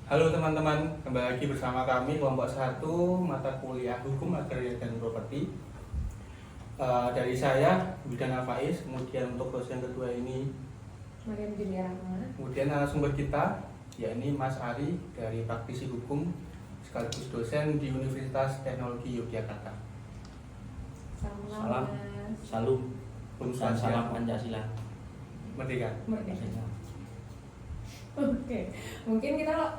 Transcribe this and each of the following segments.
Halo teman-teman, kembali lagi bersama kami kelompok 1 mata kuliah Hukum Agraria dan Properti. Dari saya Bidana Faiz, kemudian untuk dosen kedua ini Mariam Julia Rahma. Kemudian narasumber kita yakni Mas Ari dari praktisi hukum sekaligus dosen di Universitas Teknologi Yogyakarta. Salam. Salam dan salam Pancasila. Merdeka. Oke, mungkin kita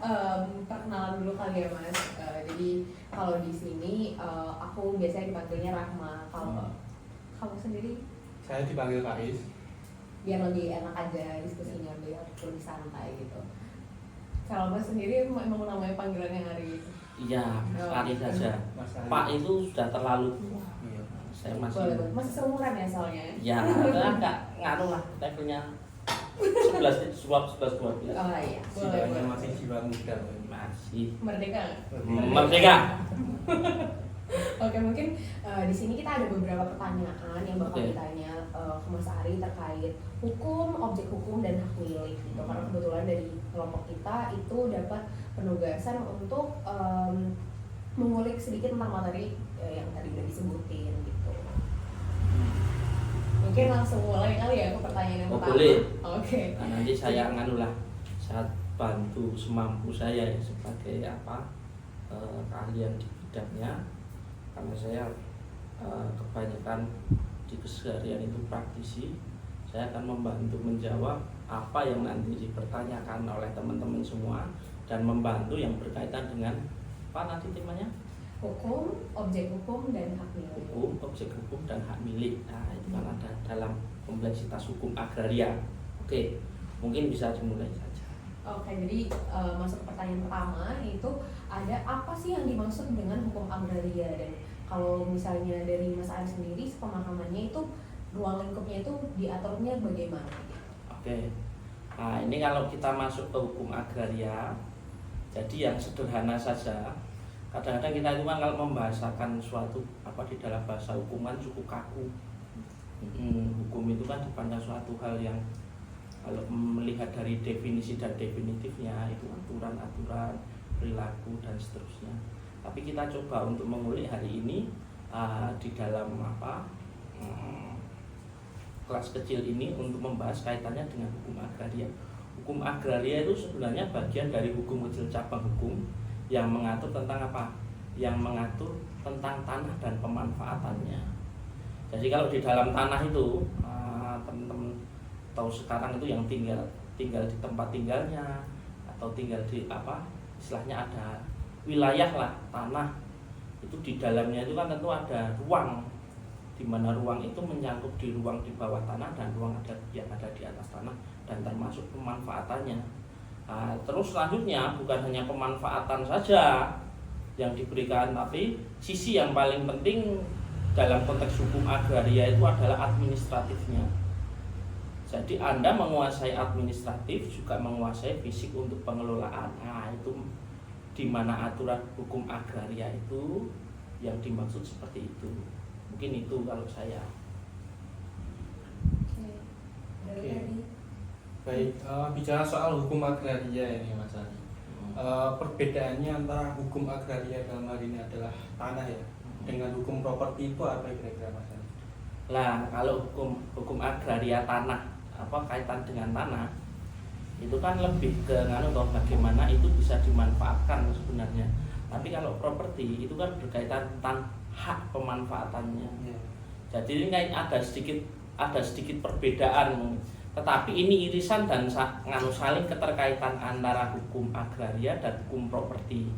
perkenalan dulu kali ya Mas. Jadi kalau di sini aku biasanya dipanggilnya Rahma. Kalau kamu sendiri? Saya dipanggil Faiz. Biar lebih enak aja diskusinya, biar lebih santai gitu. Kalau Mas sendiri emang namanya panggilannya Ari? Iya, Ari saja. Mas Ari. Pak itu sudah terlalu tua. Iya. Saya masih. Boleh, masih seumuran ya soalnya. Ya, enggak ngaruh lah. Levelnya 11, 12. Oh iya, Jiwanya boleh. masih jiwa muda. Masih. Merdeka nggak? Merdeka. Oke, mungkin di sini kita ada beberapa pertanyaan yang bakal Oke. ditanya ke Mas Ari terkait hukum, objek hukum dan hak milik gitu. Karena kebetulan dari kelompok kita itu dapat penugasan untuk mengulik sedikit tentang materi yang tadi udah disebutin gitu. Mungkin langsung mulai kali ya ke pertanyaan yang Oh, pertama. boleh. Oke. Nah, nanti saya nganulah saat bantu semampu saya ya, sebagai keahlian di bidangnya, karena saya kebanyakan di keseharian itu praktisi. Saya akan membantu menjawab apa yang nanti dipertanyakan oleh teman-teman semua dan membantu yang berkaitan dengan apa nanti temanya? Hukum, objek hukum dan hak milik. Hukum, objek hukum dan hak milik. Nah, itu kan ada dalam kompleksitas hukum agraria. Oke, mungkin bisa dimulai saja. Oke, jadi masuk ke pertanyaan pertama, itu ada apa sih yang dimaksud dengan hukum agraria, dan kalau misalnya dari Mas Ari sendiri pemahamannya itu ruang lingkupnya itu diaturnya bagaimana? Oke. Nah, ini kalau kita masuk ke hukum agraria, jadi yang sederhana saja. Kadang-kadang kita itu kan kalau membahasakan suatu apa di dalam bahasa hukum kan cukup kaku. Hukum itu kan dipandang suatu hal yang kalau melihat dari definisi dan definitifnya itu aturan-aturan, perilaku dan seterusnya. Tapi kita coba untuk mengulik hari ini di dalam kelas kecil ini untuk membahas kaitannya dengan hukum agraria. Hukum agraria itu sebenarnya bagian dari hukum kecil cabang hukum yang mengatur tentang apa? Yang mengatur tentang tanah dan pemanfaatannya. Jadi kalau di dalam tanah itu teman-teman tahu sekarang itu yang tinggal di tempat tinggalnya atau tinggal di istilahnya ada wilayah lah, tanah itu di dalamnya itu kan tentu ada ruang, di mana ruang itu menyangkut di ruang di bawah tanah dan ruang yang ada di atas tanah dan termasuk pemanfaatannya. Terus selanjutnya bukan hanya pemanfaatan saja yang diberikan, tapi sisi yang paling penting dalam konteks hukum agraria itu adalah administratifnya. Jadi Anda menguasai administratif juga menguasai fisik untuk pengelolaan. Nah, itu di mana aturan hukum agraria itu yang dimaksud seperti itu. Mungkin itu kalau saya. Oke. Baik, bicara soal hukum agraria ini Mas Ari. Perbedaannya antara hukum agraria dalam hal ini adalah tanah ya, dengan hukum properti itu apa kira-kira Mas Ari? Nah, kalau hukum agraria tanah, kaitan dengan tanah, itu kan lebih ke bagaimana itu bisa dimanfaatkan sebenarnya. Tapi kalau properti itu kan berkaitan tentang hak pemanfaatannya. Ya. Jadi ini kayak ada sedikit perbedaan. Tetapi ini irisan dan saling keterkaitan antara hukum agraria dan hukum properti.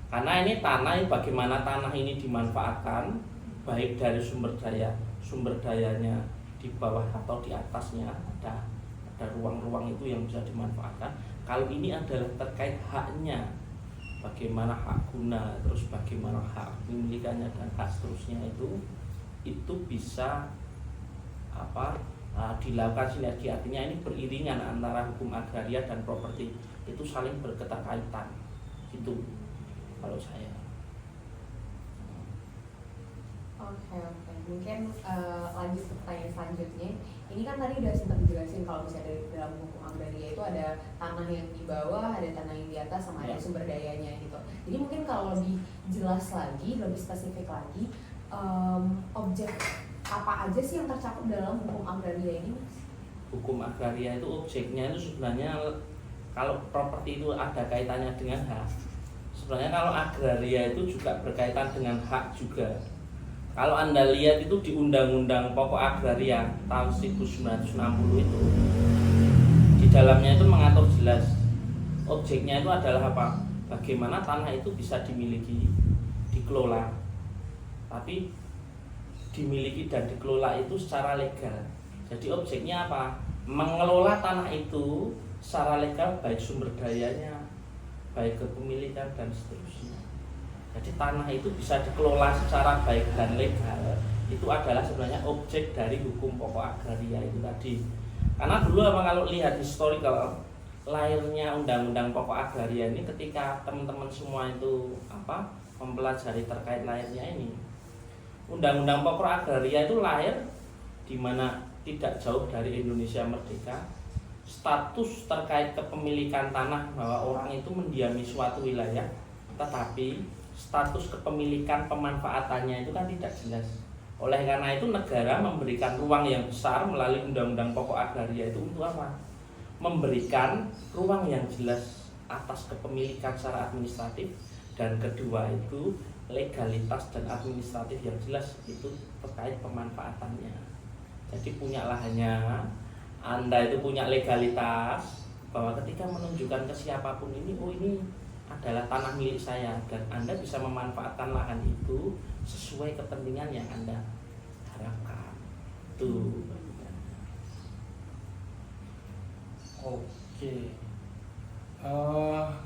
Karena ini tanah, bagaimana tanah ini dimanfaatkan, baik dari sumber dayanya di bawah atau di atasnya ada ruang-ruang itu yang bisa dimanfaatkan. Kalau ini adalah terkait haknya, bagaimana hak guna, terus bagaimana hak pemilikannya dan hak seterusnya itu bisa dilakukan sinergi. Artinya ini beriringan antara hukum agraria dan properti, itu saling berketerkaitan. Itu kalau saya. Oke. mungkin lanjut ke pertanyaan selanjutnya. Ini kan tadi udah sempat dijelasin kalau misalnya dari dalam hukum agraria itu ada tanah yang di bawah, ada tanah yang di atas, sama ada sumber dayanya gitu. Jadi mungkin kalau lebih jelas lagi, lebih spesifik lagi, objek apa aja sih yang tercakup dalam hukum agraria ini, Mas? Hukum agraria itu objeknya itu sebenarnya kalau properti itu ada kaitannya dengan hak. Sebenarnya kalau agraria itu juga berkaitan dengan hak juga. Kalau Anda lihat itu di Undang-Undang Pokok Agraria tahun 1960 itu, di dalamnya itu mengatur jelas objeknya itu adalah apa? Bagaimana tanah itu bisa dimiliki, dikelola, tapi dimiliki dan dikelola itu secara legal. Jadi objeknya apa? Mengelola tanah itu secara legal, baik sumber dayanya, baik kepemilikan dan seterusnya. Jadi tanah itu bisa dikelola secara baik dan legal. Itu adalah sebenarnya objek dari hukum pokok agraria itu tadi. Karena dulu kalau lihat historical lahirnya undang-undang pokok agraria ini, ketika teman-teman semua itu mempelajari terkait lahirnya ini, undang-undang pokok agraria itu lahir di mana tidak jauh dari Indonesia merdeka. Status terkait kepemilikan tanah bahwa orang itu mendiami suatu wilayah, tetapi status kepemilikan pemanfaatannya itu kan tidak jelas. Oleh karena itu negara memberikan ruang yang besar melalui undang-undang pokok agraria itu untuk apa? Memberikan ruang yang jelas atas kepemilikan secara administratif, dan kedua itu legalitas dan administratif yang jelas itu terkait pemanfaatannya. Jadi punya lahannya, Anda itu punya legalitas bahwa ketika menunjukkan ke siapapun ini, oh ini adalah tanah milik saya, dan Anda bisa memanfaatkan lahan itu sesuai kepentingan yang Anda harapkan. Tuh. Oke.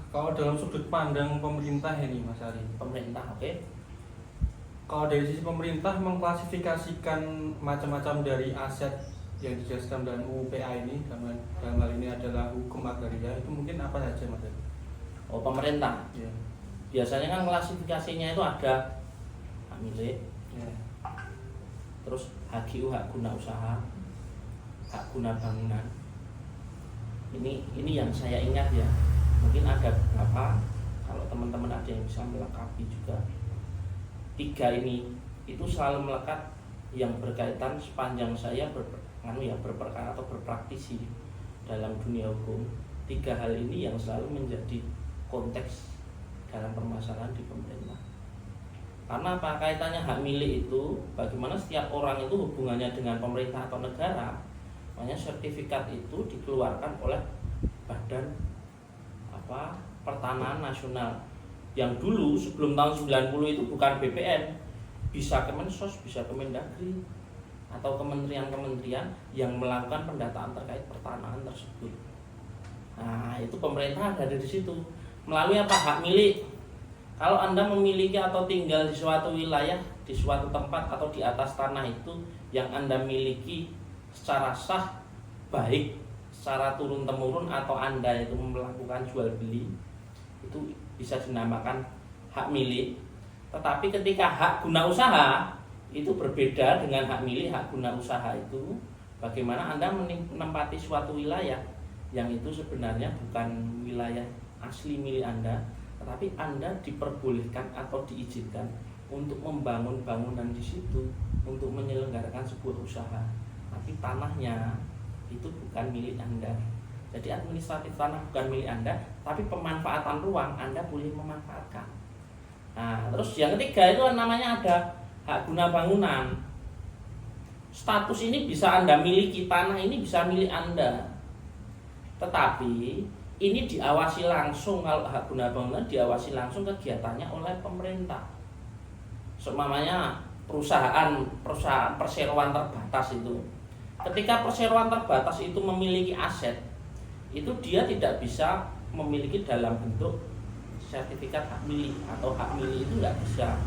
Kalau dalam sudut pandang pemerintah ini, Mas Ari. Pemerintah, oke. Kalau dari sisi pemerintah mengklasifikasikan macam-macam dari aset yang dijelaskan dalam UU PA ini, dalam hal ini adalah hukum agraria, itu mungkin apa saja, Mas Ari? Oh, pemerintah. Ya. Biasanya kan klasifikasinya itu ada hak milik, Ya. terus HGU, hak guna usaha, hak guna bangunan. Ini yang saya ingat ya. Mungkin ada beberapa, kalau teman-teman ada yang bisa melengkapi juga. 3 ini itu selalu melekat yang berkaitan sepanjang saya berperkara atau berpraktisi dalam dunia hukum. 3 hal ini yang selalu menjadi konteks dalam permasalahan di pemerintah. Karena apa? Kaitannya hak milik itu, bagaimana setiap orang itu hubungannya dengan pemerintah atau negara. Makanya sertifikat itu dikeluarkan oleh Badan Pertanahan Nasional, yang dulu sebelum tahun 90 itu bukan BPN, bisa Kemensos, bisa Kemendagri, atau kementerian-kementerian yang melakukan pendataan terkait pertanahan tersebut. Nah, itu pemerintah ada di situ. Melalui apa? Hak milik. Kalau Anda memiliki atau tinggal di suatu wilayah, di suatu tempat atau di atas tanah itu yang Anda miliki secara sah, baik secara turun-temurun atau Anda itu melakukan jual beli, itu bisa dinamakan hak milik. Tetapi ketika hak guna usaha itu berbeda dengan hak milik. Hak guna usaha itu bagaimana Anda menempati suatu wilayah yang itu sebenarnya bukan wilayah asli milik Anda, tetapi Anda diperbolehkan atau diizinkan untuk membangun bangunan di situ, untuk menyelenggarakan sebuah usaha. Tapi tanahnya itu bukan milik Anda. Jadi administratif tanah bukan milik Anda, tapi pemanfaatan ruang Anda boleh memanfaatkan. Nah, terus yang ketiga itu namanya ada hak guna bangunan. Status ini bisa Anda miliki, tanah ini bisa milik Anda. Tetapi ini diawasi langsung, kalau hak guna bangunan diawasi langsung kegiatannya oleh pemerintah. Seumpamanya perusahaan perseroan terbatas itu. Ketika perseroan terbatas itu memiliki aset, itu dia tidak bisa memiliki dalam bentuk sertifikat hak milik, atau hak milik itu nggak bisa,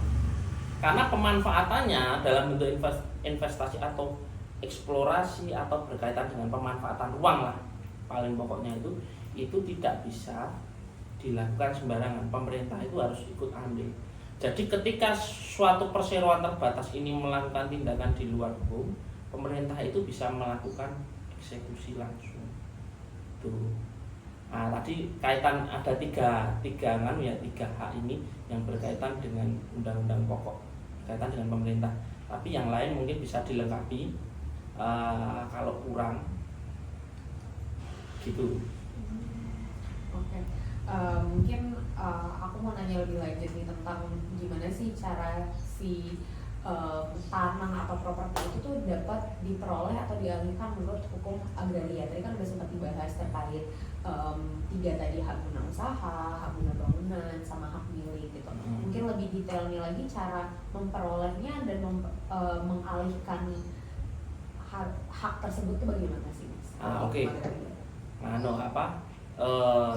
karena pemanfaatannya dalam bentuk investasi atau eksplorasi atau berkaitan dengan pemanfaatan ruang lah, paling pokoknya itu tidak bisa dilakukan sembarangan. Pemerintah itu harus ikut ambil. Jadi ketika suatu perseroan terbatas ini melakukan tindakan di luar hukum, pemerintah itu bisa melakukan eksekusi langsung. Tuh. Nah, tadi kaitan ada tiga hak ini yang berkaitan dengan undang-undang pokok, berkaitan dengan pemerintah. Tapi yang lain mungkin bisa dilengkapi kalau kurang, gitu. Oke. Mungkin aku mau nanya lebih lanjut nih tentang gimana sih cara si tanah atau properti itu tuh dapat diperoleh atau dialihkan menurut hukum agraria. Tadi kan udah sempat dibahas terkait tiga tadi, hak guna usaha, hak guna bangunan, sama hak milik gitu. Mungkin lebih detailnya lagi cara memperolehnya dan mengalihkan hak tersebut itu bagaimana sih, Mas? Oke.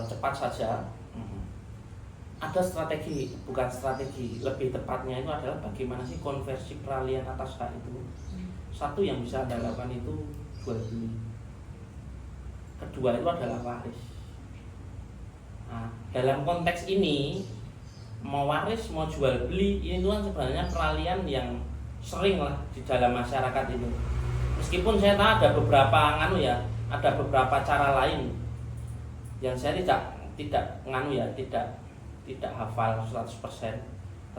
Cepat saja. Ada strategi, bukan strategi, lebih tepatnya itu adalah bagaimana sih konversi peralihan atas hak itu. Satu yang bisa Anda lakukan itu jual beli. Kedua itu adalah waris. Nah, dalam konteks ini mau waris mau jual beli ini kan sebenarnya peralihan yang sering lah di dalam masyarakat itu. Meskipun saya tahu ada beberapa cara lain yang saya tidak hafal 100%,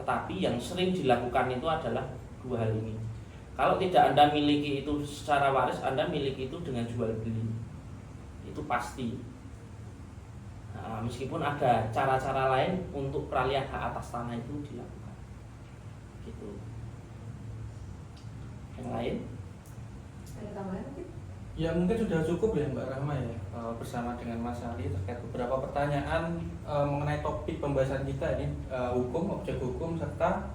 tetapi yang sering dilakukan itu adalah dua hal ini. Kalau tidak Anda miliki itu secara waris, Anda miliki itu dengan jual beli, itu pasti. Nah, meskipun ada cara-cara lain untuk peralihan hak atas tanah itu dilakukan, gitu. Yang lain? Ada tambahan mungkin? Ya mungkin sudah cukup ya Mbak Rahma ya, bersama dengan Mas Ali terkait beberapa pertanyaan mengenai topik pembahasan kita ini, hukum, objek hukum, serta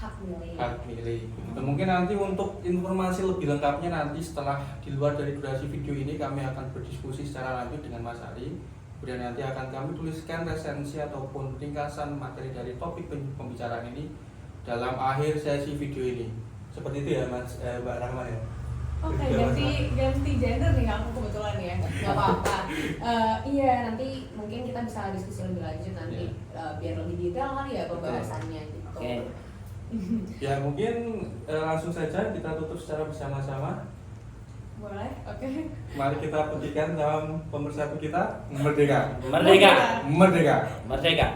Hak milik. hak milik. Mungkin nanti untuk informasi lebih lengkapnya nanti setelah di luar dari durasi video ini kami akan berdiskusi secara lanjut dengan Mas Ali. Kemudian nanti akan kami tuliskan resensi ataupun ringkasan materi dari topik pembicaraan ini dalam akhir sesi video ini. Seperti itu ya Mas Mbak Rahma ya. Oke, ganti gender nih aku kebetulan ya, nggak apa-apa. Iya, nanti mungkin kita bisa diskusi lebih lanjut nanti, biar lebih detail kali ya pembahasannya gitu. Oke. Ya mungkin langsung saja kita tutup secara bersama-sama. Boleh, oke. Mari kita putihkan dalam pemersatu kita, merdeka. Merdeka. Merdeka. Merdeka.